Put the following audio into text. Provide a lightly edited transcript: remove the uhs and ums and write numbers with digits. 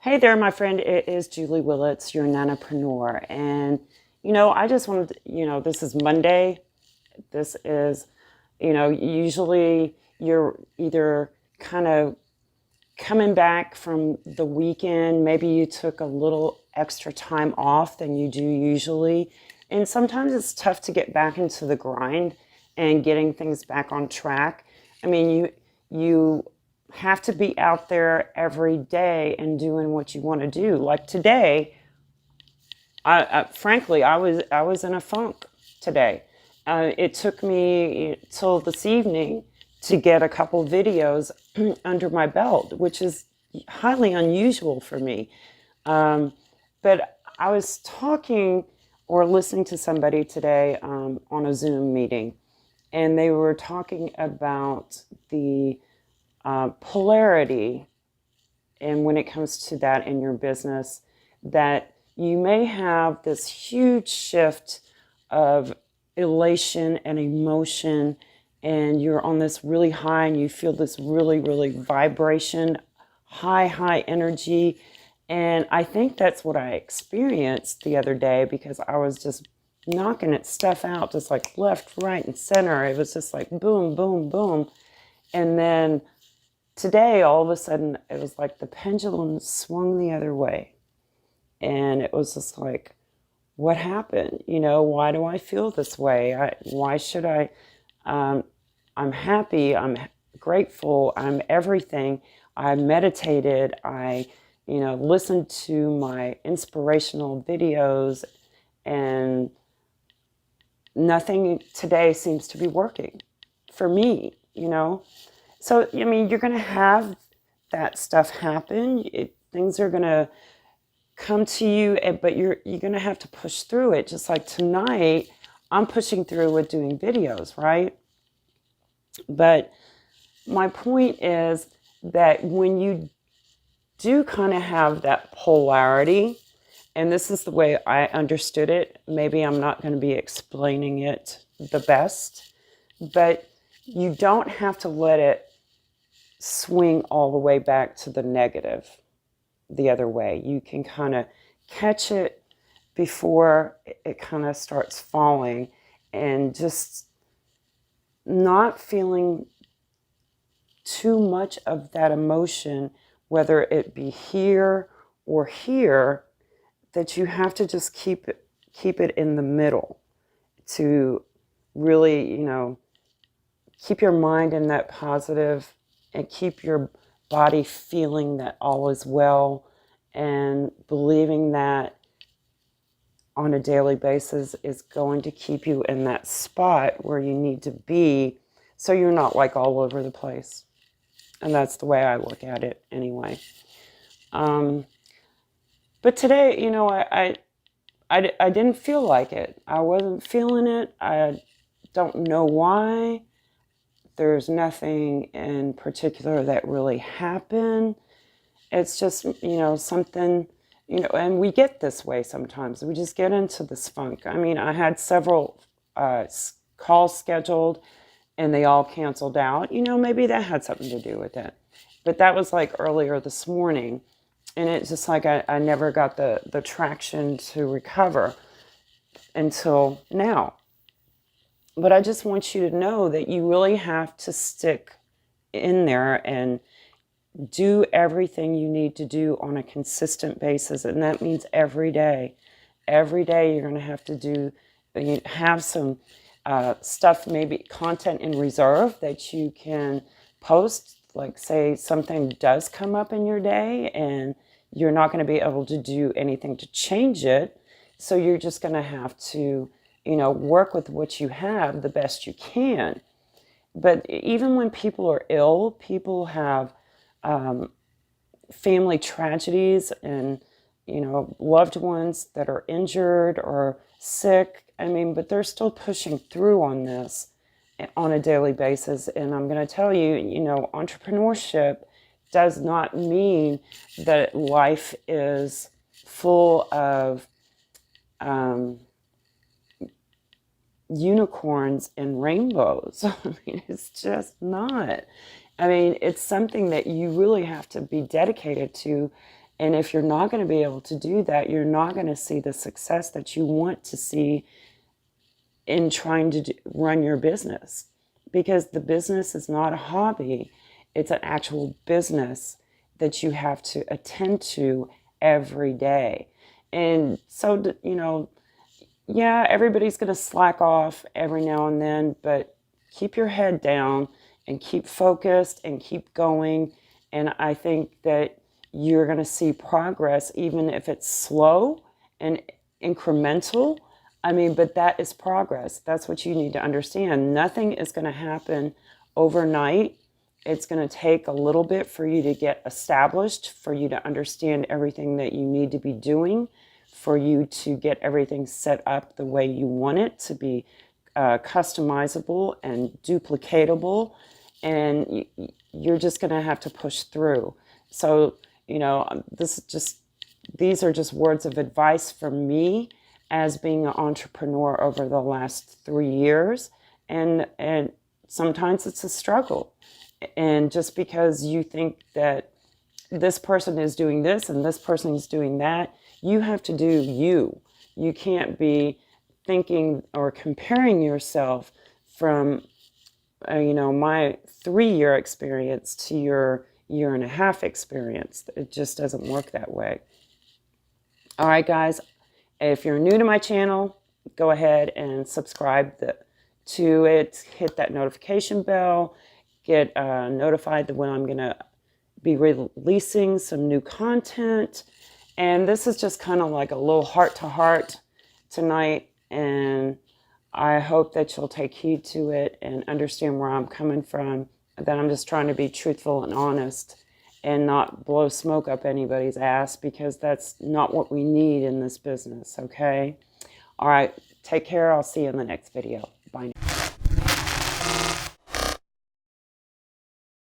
Hey there, my friend. It is Julie Willits, your nanopreneur. And, I just wanted to, this is Monday. This is, usually you're either kind of coming back from the weekend. Maybe you took a little extra time off than you do usually. And sometimes it's tough to get back into the grind and getting things back on track. I mean, you have to be out there every day and doing what you want to do. Like today, frankly, I was in a funk today. It took me till this evening to get a couple videos under my belt, which is highly unusual for me. But I was talking or listening to somebody today on a Zoom meeting, and they were talking about the polarity, and when it comes to that in your business, that you may have this huge shift of elation and emotion, and you're on this really high, and you feel this really, really vibration, high energy. And I think that's what I experienced the other day because I was just knocking it stuff out, just like left, right, and center. It was just like boom, boom, boom. And then today, all of a sudden, it was like the pendulum swung the other way. And it was just like, what happened? Why do I feel this way? Why should I? I'm happy. I'm grateful. I'm everything. I meditated. I, listened to my inspirational videos, and nothing today seems to be working for me. So, I mean, you're going to have that stuff happen. Things are going to come to you, but you're going to have to push through it. Just like tonight, I'm pushing through with doing videos, right? But my point is that when you do kind of have that polarity, and this is the way I understood it, maybe I'm not going to be explaining it the best, but you don't have to let it swing all the way back to the negative the other way. You can kind of catch it before it kind of starts falling, and just not feeling too much of that emotion, whether it be here or here, that you have to just keep it in the middle to really, keep your mind in that positive and keep your body feeling that all is well, and believing that on a daily basis is going to keep you in that spot where you need to be, so you're not like all over the place. And that's the way I look at it anyway. But today, I didn't feel like it. I wasn't feeling it. I don't know why. There's nothing in particular that really happened. It's just, something, and we get this way sometimes. We just get into this funk. I mean, I had several calls scheduled and they all canceled out. Maybe that had something to do with it. But that was like earlier this morning. And it's just like I never got the traction to recover until now. But I just want you to know that you really have to stick in there and do everything you need to do on a consistent basis. And that means every day. Every day you're going to have to have some stuff, maybe content in reserve that you can post. Like, say something does come up in your day and you're not going to be able to do anything to change it. So you're just going to have to, work with what you have the best you can. But even when people are ill, people have family tragedies and, loved ones that are injured or sick. I mean, but they're still pushing through on this on a daily basis. And I'm going to tell you, entrepreneurship does not mean that life is full of unicorns and rainbows. I mean, it's just not. I mean, it's something that you really have to be dedicated to And if you're not going to be able to do that, you're not going to see the success that you want to see in trying to run your business, because the business is not a hobby. It's an actual business that you have to attend to every day. And so, yeah, everybody's going to slack off every now and then, but keep your head down and keep focused and keep going. And I think that you're going to see progress, even if it's slow and incremental. I mean, but that is progress. That's what you need to understand. Nothing is going to happen overnight. It's going to take a little bit for you to get established, for you to understand everything that you need to be doing, for you to get everything set up the way you want it to be, customizable and duplicatable. And you're just going to have to push through. So, these are just words of advice from me as being an entrepreneur over the last 3 years. And sometimes it's a struggle. And just because you think that this person is doing this and this person is doing that, you have to do you. You can't be thinking or comparing yourself from, my 3-year experience to your 1.5 year experience. It just doesn't work that way. All right, guys, if you're new to my channel, go ahead and subscribe to it, hit that notification bell, get notified that when I'm going to be releasing some new content. And this is just kind of like a little heart-to-heart tonight, and I hope that you'll take heed to it and understand where I'm coming from, that I'm just trying to be truthful and honest and not blow smoke up anybody's ass, because that's not what we need in this business, okay? All right, take care. I'll see you in the next video.